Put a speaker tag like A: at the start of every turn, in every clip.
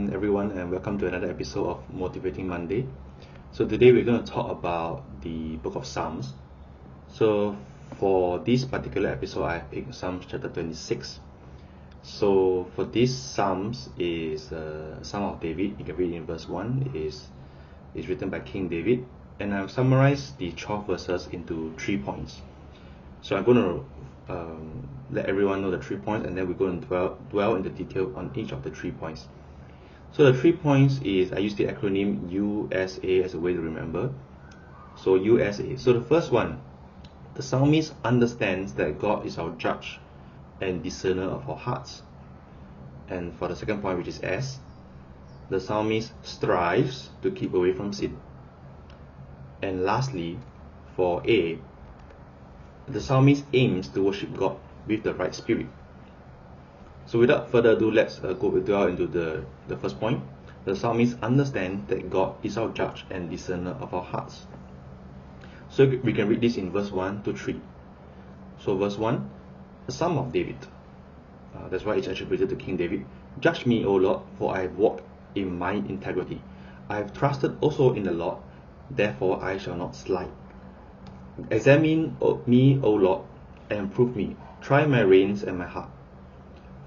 A: afternoon, everyone, and welcome to another episode of Motivating Monday. So today we're going to talk about the book of Psalms. So for this particular episode, I picked Psalms chapter 26. So for this Psalms is Psalm of David. You can read in verse 1. Is written by King David, and I've summarized the 12 verses into 3 points. So I'm going to let everyone know the 3 points, and then we're going to dwell into detail on each of the 3 points. So the 3 points is, I use the acronym USA as a way to remember. So USA. So the first one, the psalmist understands that God is our judge and discerner of our hearts. And for the second point, which is S, the psalmist strives to keep away from sin. And lastly, for A, the psalmist aims to worship God with the right spirit. So without further ado, let's dwell into the first point. The psalmist understands that God is our judge and discerner of our hearts. So we can read this in verse 1 to 3. So verse 1, the Psalm of David. That's why it's attributed to King David. Judge me, O Lord, for I have walked in my integrity. I have trusted also in the Lord, therefore I shall not slide. Examine me, O Lord, and prove me. Try my reins and my heart.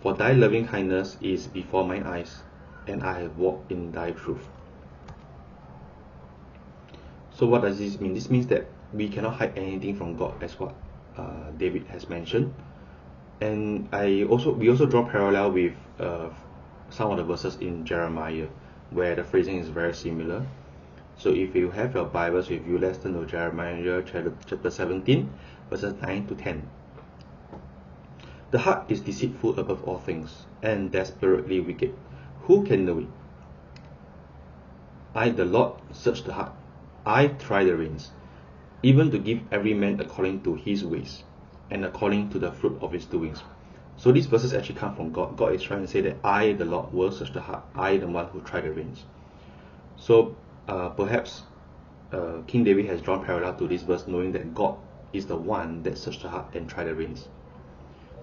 A: For thy loving kindness is before my eyes, and I have walked in thy truth. So what does this mean? This means that we cannot hide anything from God, as what David has mentioned. And we also draw parallel with some of the verses in Jeremiah, where the phrasing is very similar. So if you have your Bibles with you, let's turn to Jeremiah chapter 17, verses 9 to 10. The heart is deceitful above all things, and desperately wicked. Who can know it? I, the Lord, search the heart. I try the reins, even to give every man according to his ways, and according to the fruit of his doings. So these verses actually come from God. God is trying to say that I, the Lord, will search the heart. I, the one who try the reins. So perhaps King David has drawn parallel to this verse, knowing that God is the one that searches the heart and try the reins.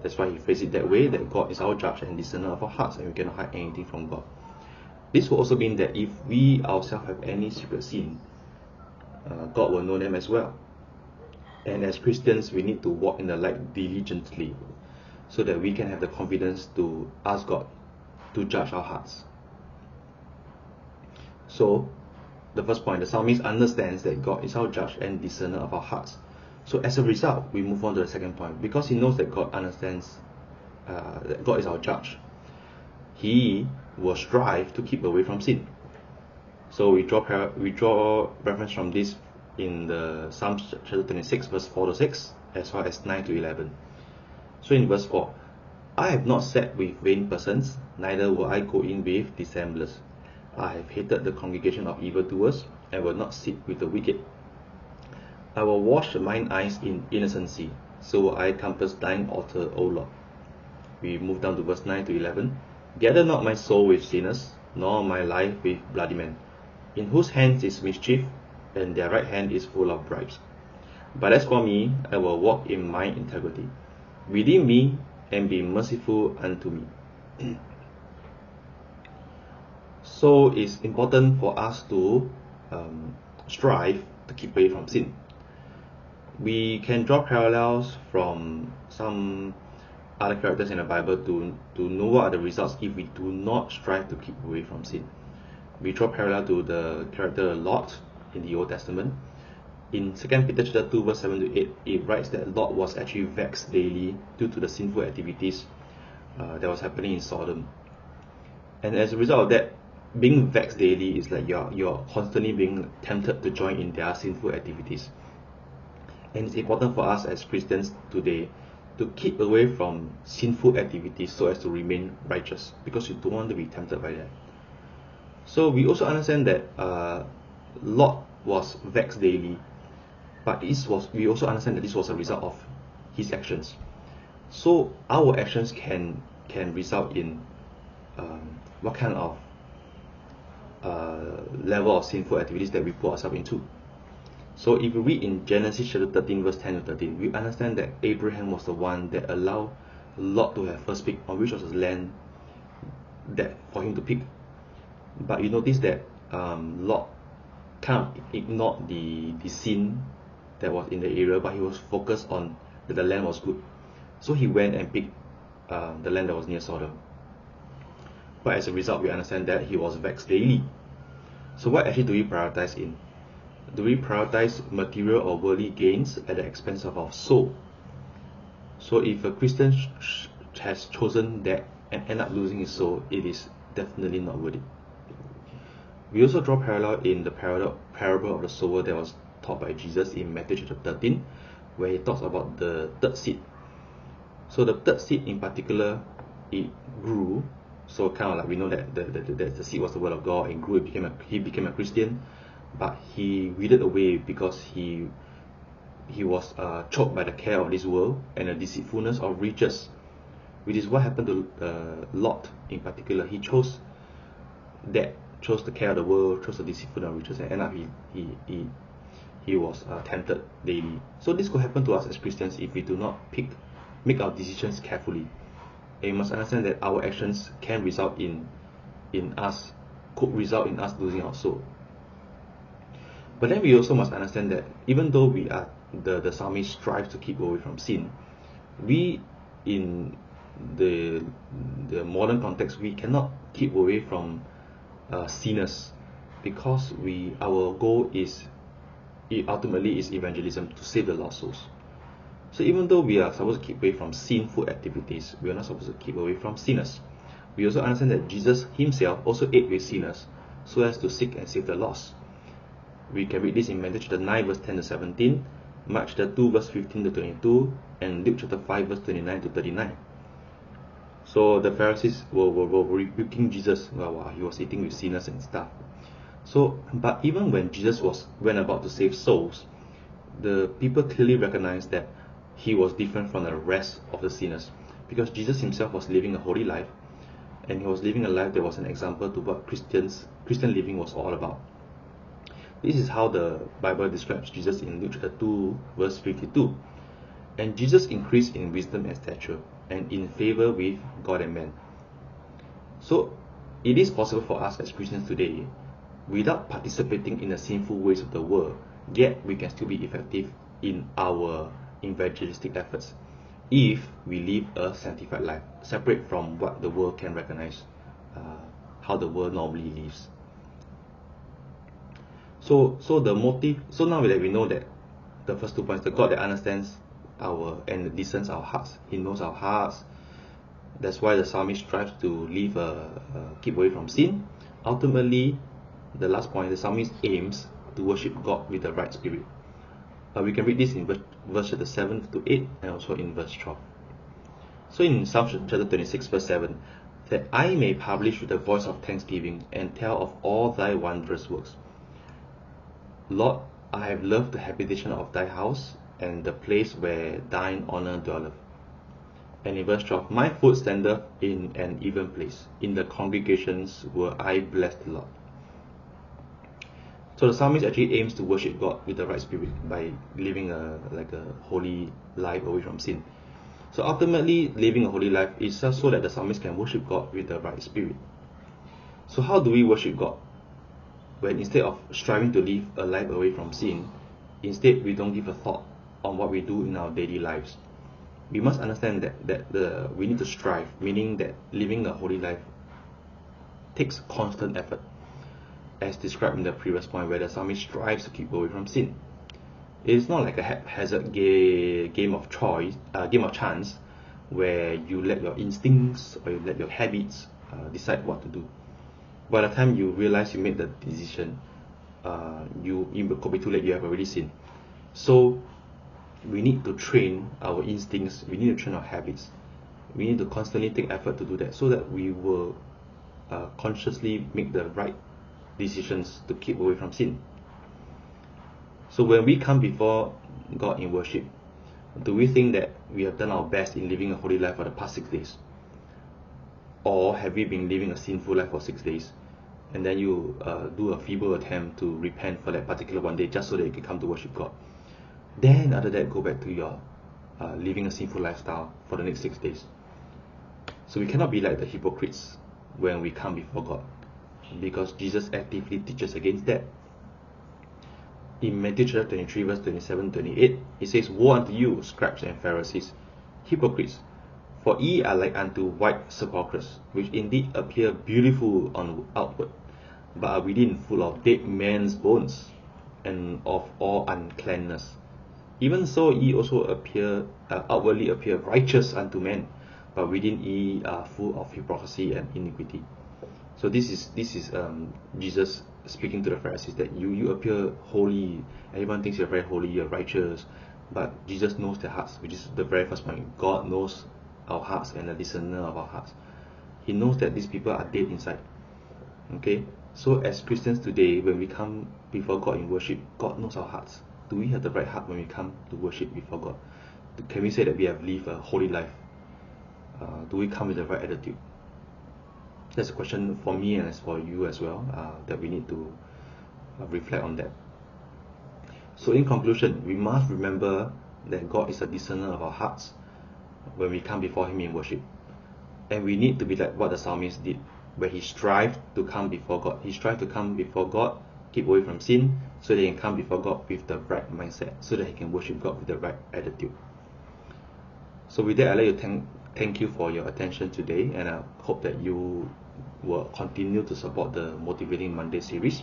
A: That's why he phrased it that way, that God is our judge and discerner of our hearts, and we cannot hide anything from God. This will also mean that if we ourselves have any secret sin, God will know them as well. And as Christians, we need to walk in the light diligently, so that we can have the confidence to ask God to judge our hearts. So the first point, the psalmist understands that God is our judge and discerner of our hearts. So as a result, we move on to the second point. Because he knows that God understands that God is our judge, he will strive to keep away from sin. So we draw reference from this in the Psalms chapter 26, verse 4 to 6, as well as 9 to 11. So in verse 4, I have not sat with vain persons, neither will I go in with dissemblers. I have hated the congregation of evildoers, and will not sit with the wicked. I will wash mine eyes in innocency, so will I compass thine altar, O Lord. We move down to verse 9 to 11. Gather not my soul with sinners, nor my life with bloody men, in whose hands is mischief, and their right hand is full of bribes. But as for me, I will walk in my integrity. Redeem me, and be merciful unto me. So it's important for us to strive to keep away from sin. We can draw parallels from some other characters in the Bible to know what are the results if we do not strive to keep away from sin. We draw parallel to the character Lot in the Old Testament. In 2 Peter chapter 2, verse 7 to 8, it writes that Lot was actually vexed daily due to the sinful activities that was happening in Sodom. And as a result of that, being vexed daily is like you're constantly being tempted to join in their sinful activities. And it's important for us as Christians today to keep away from sinful activities so as to remain righteous, because we don't want to be tempted by that. So we also understand that Lot was vexed daily, but we also understand that this was a result of his actions. So our actions can result in what kind of level of sinful activities that we put ourselves into. So if you read in Genesis chapter 13, verse 10 to 13, we understand that Abraham was the one that allowed Lot to have first pick on which was the land that for him to pick. But you notice that Lot kind of ignored the sin that was in the area, but he was focused on that the land was good. So he went and picked the land that was near Sodom. But as a result, we understand that he was vexed daily. So what actually do we prioritize in? Do we prioritize material or worldly gains at the expense of our soul? So if a Christian has chosen that and end up losing his soul, it is definitely not worth it. We also draw parallel in the parable of the sower that was taught by Jesus in Matthew chapter 13, where he talks about the third seed. So the third seed in particular, it grew. So kind of like we know that the seed was the word of God and grew. He became a Christian, but he withered away because he was choked by the care of this world and the deceitfulness of riches, which is what happened to Lot in particular. He chose the care of the world, chose the deceitfulness of riches, and end up he was tempted daily. So this could happen to us as Christians if we do not make our decisions carefully. And you must understand that our actions could result in us losing our soul. But then we also must understand that even though the psalmist strives to keep away from sin, we in the modern context, we cannot keep away from sinners, because our goal ultimately is evangelism, to save the lost souls. So even though we are supposed to keep away from sinful activities, we are not supposed to keep away from sinners. We also understand that Jesus himself also ate with sinners so as to seek and save the lost. We can read this in Matthew chapter 9 verse 10 to 17, Mark chapter 2 verse 15 to 22, and Luke chapter 5 verse 29 to 39. So the Pharisees were rebuking Jesus while he was eating with sinners and stuff. So, but even when Jesus went about to save souls, the people clearly recognized that he was different from the rest of the sinners, because Jesus himself was living a holy life, and he was living a life that was an example to what Christian living was all about. This is how the Bible describes Jesus in Luke chapter 2 verse 52. And Jesus increased in wisdom and stature, and in favor with God and man. So it is possible for us as Christians today, without participating in the sinful ways of the world, yet we can still be effective in our evangelistic efforts if we live a sanctified life, separate from what the world can recognize, how the world normally lives. So now that we know that the first 2 points, the God that understands and discerns our hearts, he knows our hearts. That's why the psalmist strives to keep away from sin. Ultimately, the last point, the psalmist aims to worship God with the right spirit. We can read this in verse chapter 7 to 8 and also in verse 12. So in Psalm chapter 26 verse 7, that I may publish with the voice of thanksgiving and tell of all thy wondrous works. Lord, I have loved the habitation of thy house and the place where thine honor dwelleth. And in verse 12, my foot standeth in an even place. In the congregations will I bless the Lord. So the psalmist actually aims to worship God with the right spirit by living a holy life away from sin. So ultimately, living a holy life is just so that the psalmist can worship God with the right spirit. So how do we worship God? When instead of striving to live a life away from sin, instead we don't give a thought on what we do in our daily lives. We must understand that we need to strive, meaning that living a holy life takes constant effort, as described in the previous point, where the psalmist strives to keep away from sin. It is not like a haphazard game of chance, where you let your instincts or you let your habits decide what to do. By the time you realize you made the decision, it could be too late. You have already sinned. So we need to train our instincts. We need to train our habits. We need to constantly take effort to do that, so that we will consciously make the right decisions to keep away from sin. So when we come before God in worship, do we think that we have done our best in living a holy life for the past 6 days? Or have we been living a sinful life for 6 days, and then you do a feeble attempt to repent for that particular one day just so that you can come to worship God? Then after that, go back to your living a sinful lifestyle for the next 6 days. So we cannot be like the hypocrites when we come before God. because Jesus actively teaches against that. In Matthew chapter 23, verse 27-28, it says, "Woe unto you, scribes and Pharisees, hypocrites! For ye are like unto white sepulchres, which indeed appear beautiful on outward, but are within full of dead men's bones, and of all uncleanness. Even so ye also outwardly appear righteous unto men, but within ye are full of hypocrisy and iniquity." So this is Jesus speaking to the Pharisees, that you appear holy, everyone thinks you're very holy, you're righteous, but Jesus knows their hearts, which is the very first point. God knows our hearts and the listener of our hearts. He knows that these people are dead inside. Okay, so as Christians today, when we come before God in worship, God knows our hearts. Do we have the right heart when we come to worship before God? Can we say that we have lived a holy life? Do we come with the right attitude? That's a question for me and as for you as well, that we need to reflect on that. So in conclusion, we must remember that God is a discerner of our hearts when we come before Him in worship. And we need to be like what the psalmist did, where he strived to come before God. He strived to come before God, keep away from sin, so that he can come before God with the right mindset, so that he can worship God with the right attitude. So with that, I'd like to thank you for your attention today, and I hope that you will continue to support the Motivating Monday series.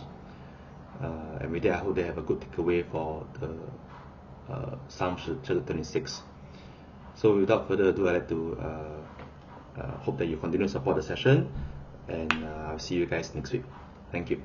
A: And with that, I hope they have a good takeaway for the Psalm chapter 26. So without further ado, I'd like to hope that you continue to support the session, and I'll see you guys next week. Thank you.